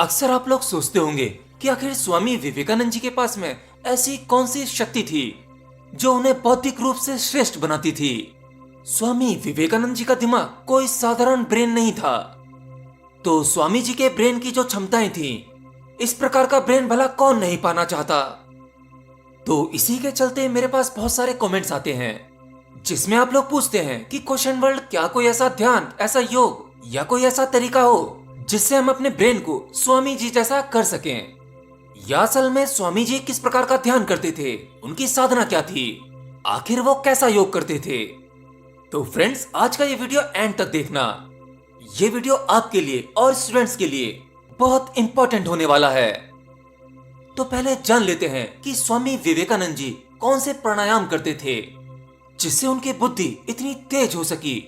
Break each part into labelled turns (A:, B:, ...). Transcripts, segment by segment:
A: अक्सर आप लोग सोचते होंगे कि आखिर स्वामी विवेकानंद जी के पास में ऐसी कौन सी शक्ति थी जो उन्हें बौद्धिक रूप से श्रेष्ठ बनाती थी। स्वामी विवेकानंद जी का दिमाग कोई साधारण ब्रेन नहीं था। तो स्वामी जी के ब्रेन की जो क्षमताएं थी, इस प्रकार का ब्रेन भला कौन नहीं पाना चाहता। तो इसी के चलते मेरे पास बहुत सारे कमेंट्स आते हैं जिसमें आप लोग पूछते हैं कि क्वेश्चन वर्ल्ड, क्या कोई ऐसा ध्यान, ऐसा योग या कोई ऐसा तरीका हो जिससे हम अपने ब्रेन को स्वामी जी जैसा कर सकें। या असल में स्वामी जी किस प्रकार का ध्यान करते थे, उनकी साधना क्या थी, आखिर वो कैसा योग करते थे। तो फ्रेंड्स, आज का ये वीडियो एंड तक देखना। ये वीडियो आपके लिए और स्टूडेंट्स के लिए बहुत इंपॉर्टेंट होने वाला है। तो पहले जान लेते हैं कि स्वामी विवेकानंद जी कौन से प्राणायाम करते थे जिससे उनकी बुद्धि इतनी तेज हो सकी।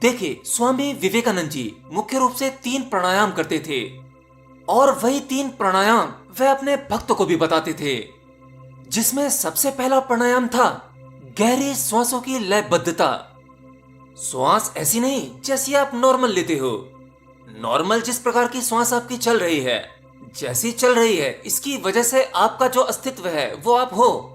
A: देखिए, स्वामी विवेकानंद जी मुख्य रूप से 3 प्राणायाम करते थे और वही 3 प्राणायाम वे अपने भक्तों को भी बताते थे। जिसमें सबसे पहला प्राणायाम था गहरी श्वासों की लयबद्धता। श्वास ऐसी नहीं जैसी आप नॉर्मल लेते हो। नॉर्मल जिस प्रकार की श्वास आपकी चल रही है, जैसी चल रही है, इसकी वजह से आपका जो अस्तित्व है वो आप हो।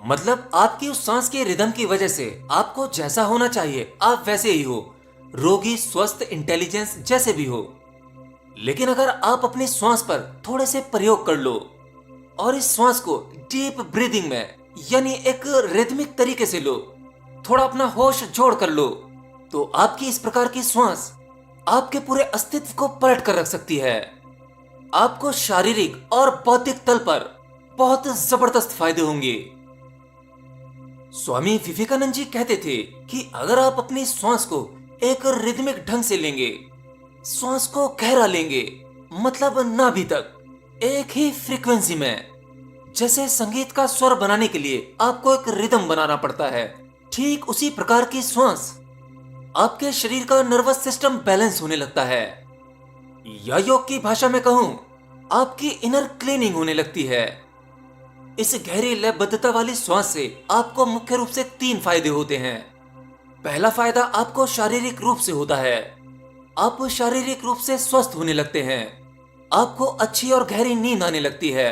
A: मतलब आपकी उस सांस के रिदम की वजह से आपको जैसा होना चाहिए आप वैसे ही हो, रोगी, स्वस्थ, इंटेलिजेंस जैसे भी हो। लेकिन अगर आप अपनी श्वास पर थोड़े से प्रयोग कर लो और इस श्वास को डीप ब्रीदिंग में यानी एक रिदमिक तरीके से लो, थोड़ा अपना होश जोड़ कर लो, तो आपकी इस प्रकार की श्वास आपके पूरे अस्तित्व को पलट कर रख सकती है। आपको शारीरिक और बौद्धिक तल पर बहुत जबरदस्त फायदे होंगे। स्वामी विवेकानंद जी कहते थे कि अगर आप अपनी श्वास को एक रिदमिक ढंग से लेंगे, श्वास को गहरा लेंगे, मतलब नाभि तक एक ही फ्रीक्वेंसी में, जैसे संगीत का स्वर बनाने के लिए आपको एक रिदम बनाना पड़ता है, ठीक उसी प्रकार की श्वास आपके शरीर का नर्वस सिस्टम बैलेंस होने लगता है। या योग की भाषा में कहूं, आपकी इनर क्लीनिंग होने लगती है। इस गहरी लयबद्धता वाली श्वास से आपको मुख्य रूप से 3 फायदे होते हैं। पहला फायदा आपको शारीरिक रूप से होता है। आप शारीरिक रूप से स्वस्थ होने लगते हैं। आपको अच्छी और गहरी नींद आने लगती है।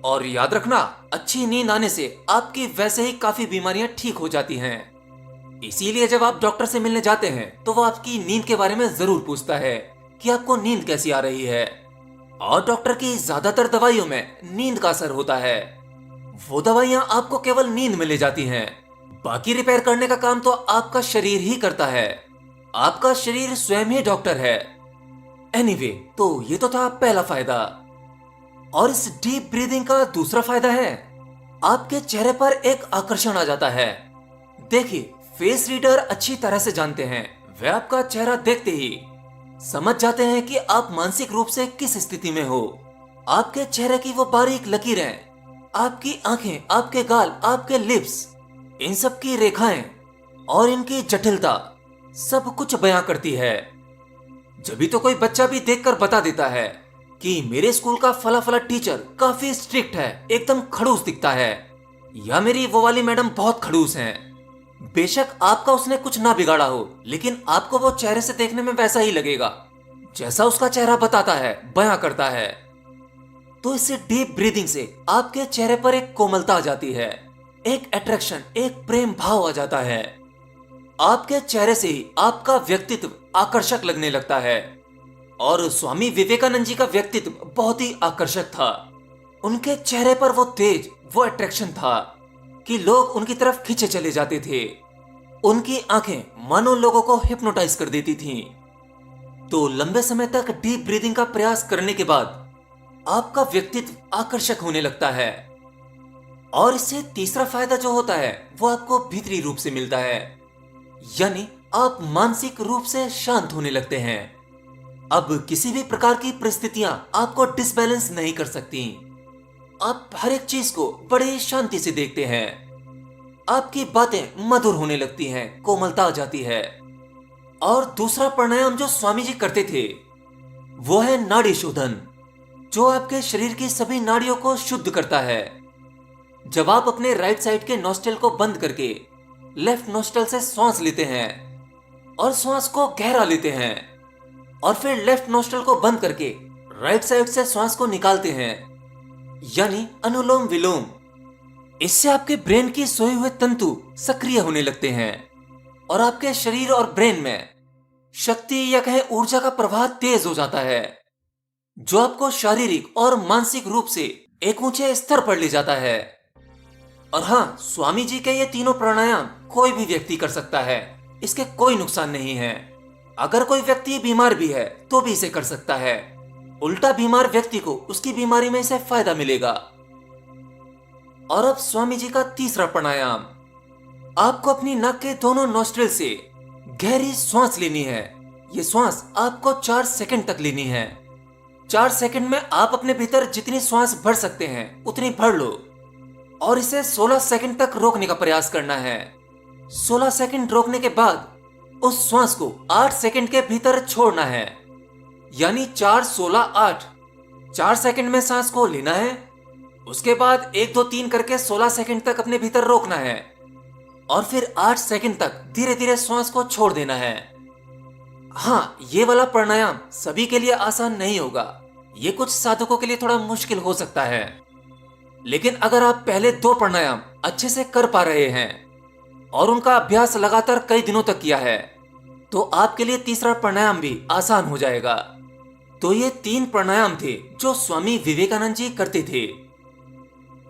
A: और याद रखना, अच्छी नींद आने से आपकी वैसे ही काफी बीमारियां ठीक हो जाती हैं। इसीलिए जब आप डॉक्टर से मिलने जाते हैं तो वो आपकी नींद के बारे में जरूर पूछता है कि आपको नींद कैसी आ रही है। और डॉक्टर की ज्यादातर दवाइयों में नींद का असर होता है। वो दवाइयां आपको केवल नींद में ले जाती हैं, बाकी रिपेयर करने का काम तो आपका शरीर ही करता है। आपका शरीर स्वयं ही डॉक्टर है। एनीवे, तो ये तो था पहला फायदा। और इस डीप ब्रीदिंग का दूसरा फायदा है, आपके चेहरे पर एक आकर्षण आ जाता है। देखिए, फेस रीडर अच्छी तरह से जानते हैं। वे आपका चेहरा देखते ही समझ जाते हैं कि आप मानसिक रूप से किस स्थिति में हो। आपके चेहरे की वो बारीक लकीरें, आपकी आंखें, आपके गाल, आपके लिप्स, इन सब की रेखाएं और इनकी जटिलता सब कुछ बयां करती है। जब तो कोई बच्चा भी देखकर बता देता है कि मेरे स्कूल का फला फला टीचर काफी स्ट्रिक्ट है, एकदम खड़ूस दिखता है, या मेरी वो वाली मैडम बहुत खड़ूस हैं। बेशक आपका उसने कुछ ना बिगाड़ा हो, लेकिन आपको वो चेहरे से देखने में वैसा ही लगेगा जैसा उसका चेहरा बताता है, बयां करता है। तो इस डीप ब्रीदिंग से आपके चेहरे पर एक कोमलता आ जाती है, एक अट्रैक्शन, एक प्रेम भाव आ जाता है। आपके चेहरे से ही आपका व्यक्तित्व आकर्षक लगने लगता है। और स्वामी विवेकानंद जी का व्यक्तित्व बहुत ही आकर्षक था। उनके चेहरे पर वो तेज, वो अट्रैक्शन था कि लोग उनकी तरफ खींचे चले जाते थे। उनकी आंखें मानो लोगों को हिप्नोटाइज कर देती थीं। तो लंबे समय तक डीप ब्रीदिंग का प्रयास करने के बाद आपका व्यक्तित्व आकर्षक होने लगता है। और इससे तीसरा फायदा जो होता है वो आपको भीतरी रूप से मिलता है, यानी आप मानसिक रूप से शांत होने लगते हैं। अब किसी भी प्रकार की परिस्थितियां आपको डिसबैलेंस नहीं कर सकती। आप हर एक चीज को बड़े शांति से देखते हैं। आपकी बातें मधुर होने लगती हैं, कोमलता आ जाती है। और दूसरा प्राणायाम जो स्वामी जी करते थे वो है नाड़ी शोधन, जो आपके शरीर की सभी नाड़ियों को शुद्ध करता है। जब आप अपने राइट साइड के नोस्ट्रल को बंद करके लेफ्ट नोस्ट्रल से सांस लेते हैं और श्वास को गहरा लेते हैं, और फिर लेफ्ट नोस्ट्रल को बंद करके राइट साइड से श्वास को निकालते हैं, यानी अनुलोम विलोम। इससे आपके ब्रेन की सोए हुए तंतु सक्रिय होने लगते हैं और आपके शरीर और ब्रेन में शक्ति या कहें ऊर्जा का प्रवाह तेज हो जाता है, जो आपको शारीरिक और मानसिक रूप से एक ऊंचे स्तर पर ले जाता है। और हाँ, स्वामी जी के ये तीनों प्राणायाम कोई भी व्यक्ति कर सकता है, इसके कोई नुकसान नहीं है। अगर कोई व्यक्ति बीमार भी है तो भी इसे कर सकता है, उल्टा बीमार व्यक्ति को उसकी बीमारी में इसे फायदा मिलेगा। और अब स्वामी जी का तीसरा प्राणायाम। आपको अपनी नाक के दोनों नोस्ट्रिल से गहरी सांस लेनी है। ये सांस आपको 4 सेकंड तक लेनी है। 4 सेकंड में आप अपने भीतर जितनी सांस भर सकते हैं उतनी भर लो और इसे 16 सेकंड तक रोकने का प्रयास करना है। 16 सेकंड रोकने के बाद उस सांस को 8 सेकंड के भीतर छोड़ना है, यानी 4, 16, 8। 4 सेकंड में सांस को लेना है, उसके बाद 1, 2, 3 करके 16 सेकंड तक अपने भीतर रोकना है और फिर 8 सेकंड तक धीरे धीरे सांस को छोड़ देना है। हाँ, ये वाला प्राणायाम सभी के लिए आसान नहीं होगा, ये कुछ साधकों के लिए थोड़ा मुश्किल हो सकता है। लेकिन अगर आप पहले 2 प्राणायाम अच्छे से कर पा रहे हैं और उनका अभ्यास लगातार कई दिनों तक किया है, तो आपके लिए तीसरा प्राणायाम भी आसान हो जाएगा। तो ये 3 प्राणायाम थे जो स्वामी विवेकानंद जी करते थे।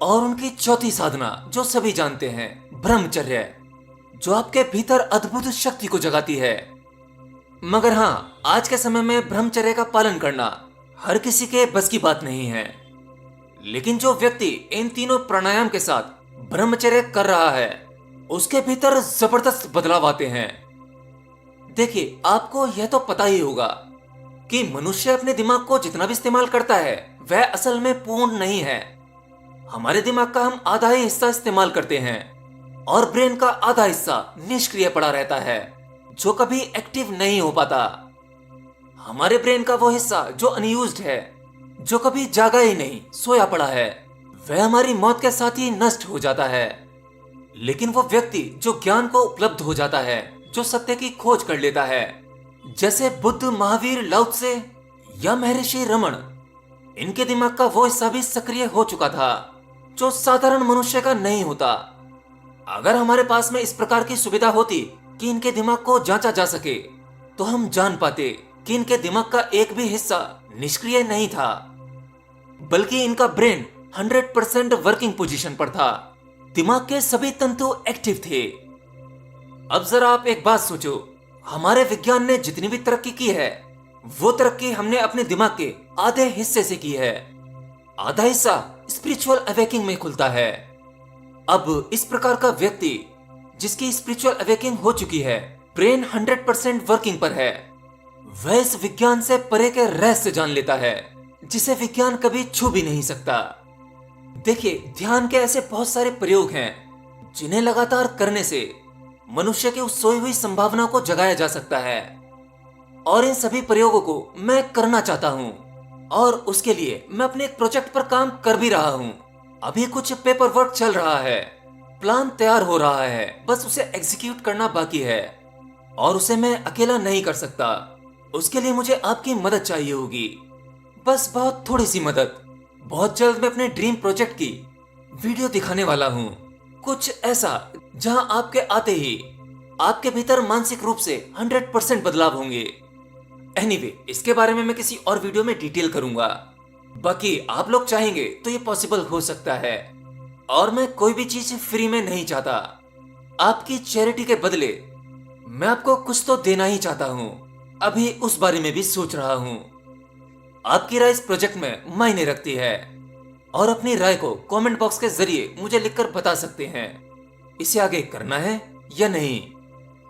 A: और उनकी चौथी साधना जो सभी जानते हैं, ब्रह्मचर्य, जो आपके भीतर अद्भुत शक्ति को जगाती है। मगर हाँ, आज के समय में ब्रह्मचर्य का पालन करना हर किसी के बस की बात नहीं है। लेकिन जो व्यक्ति इन तीनों प्राणायाम के साथ ब्रह्मचर्य कर रहा है, उसके भीतर जबरदस्त बदलाव आते हैं। देखिए, आपको यह तो पता ही होगा कि मनुष्य अपने दिमाग को जितना भी इस्तेमाल करता है वह असल में पूर्ण नहीं है। हमारे दिमाग का हम आधा ही हिस्सा इस्तेमाल करते हैं और ब्रेन का आधा हिस्सा निष्क्रिय पड़ा रहता है, जो कभी एक्टिव नहीं हो पाता। हमारे ब्रेन का वो हिस्सा जो अनयूज्ड है, जो कभी जागा ही नहीं, सोया पड़ा है, वह हमारी मौत के साथ ही नष्ट हो जाता है। लेकिन वो व्यक्ति जो ज्ञान को उपलब्ध हो जाता है, जो सत्य की खोज कर लेता है, जैसे बुद्ध, महावीर, लाओ त्से या महर्षि रमन, इनके दिमाग का वो हिस्सा भी सक्रिय हो चुका था जो साधारण मनुष्य का नहीं होता। अगर हमारे पास में इस प्रकार की सुविधा होती कि इनके दिमाग को जांचा जा सके, तो हम जान पाते कि इनके दिमाग का एक भी हिस्सा निष्क्रिय नहीं था, बल्कि इनका ब्रेन 100% वर्किंग पोजीशन पर था। दिमाग के सभी तंतु एक्टिव थे। अब जरा आप एक बात सोचो, हमारे विज्ञान ने जितनी भी तरक्की की है, वो तरक्की हमने अपने दिमाग के आधे हिस्से से की है। आधा हिस्सा स्पिरिचुअल अवेकिंग में खुलता है। अब इस प्रकार का व्यक्ति जिसकी स्पिरिचुअल अवेकिंग हो चुकी है, ब्रेन 100% वर्किंग पर है, वह इस विज्ञान से परे के रहस्य जान लेता है जिसे विज्ञान कभी छू भी नहीं सकता। देखिए, ध्यान के ऐसे बहुत सारे प्रयोग हैं जिन्हें लगातार करने से मनुष्य की उस सोई हुई संभावना को जगाया जा सकता है। और इन सभी प्रयोगों को मैं करना चाहता हूं और उसके लिए मैं अपने एक प्रोजेक्ट पर काम कर भी रहा हूं। अभी कुछ पेपर वर्क चल रहा है, प्लान तैयार हो रहा है, बस उसे एग्जीक्यूट करना बाकी है और उसे मैं अकेला नहीं कर सकता। उसके लिए मुझे आपकी मदद चाहिए होगी, बस बहुत थोड़ी सी मदद। बहुत जल्द मैं अपने ड्रीम प्रोजेक्ट की वीडियो दिखाने वाला हूँ, कुछ ऐसा जहां आपके आते ही आपके भीतर मानसिक रूप से 100% बदलाव होंगे। एनीवे, इसके बारे में मैं किसी और वीडियो में डिटेल करूंगा। बाकी आप लोग चाहेंगे तो ये पॉसिबल हो सकता है। और मैं कोई भी चीज फ्री में नहीं चाहता। आपकी चैरिटी के बदले मैं आपको कुछ तो देना ही चाहता हूँ। अभी उस बारे में भी सोच रहा हूँ। आपकी राय इस प्रोजेक्ट में मायने रखती है और अपनी राय को कमेंट बॉक्स के जरिए मुझे लिखकर बता सकते हैं इसे आगे करना है या नहीं।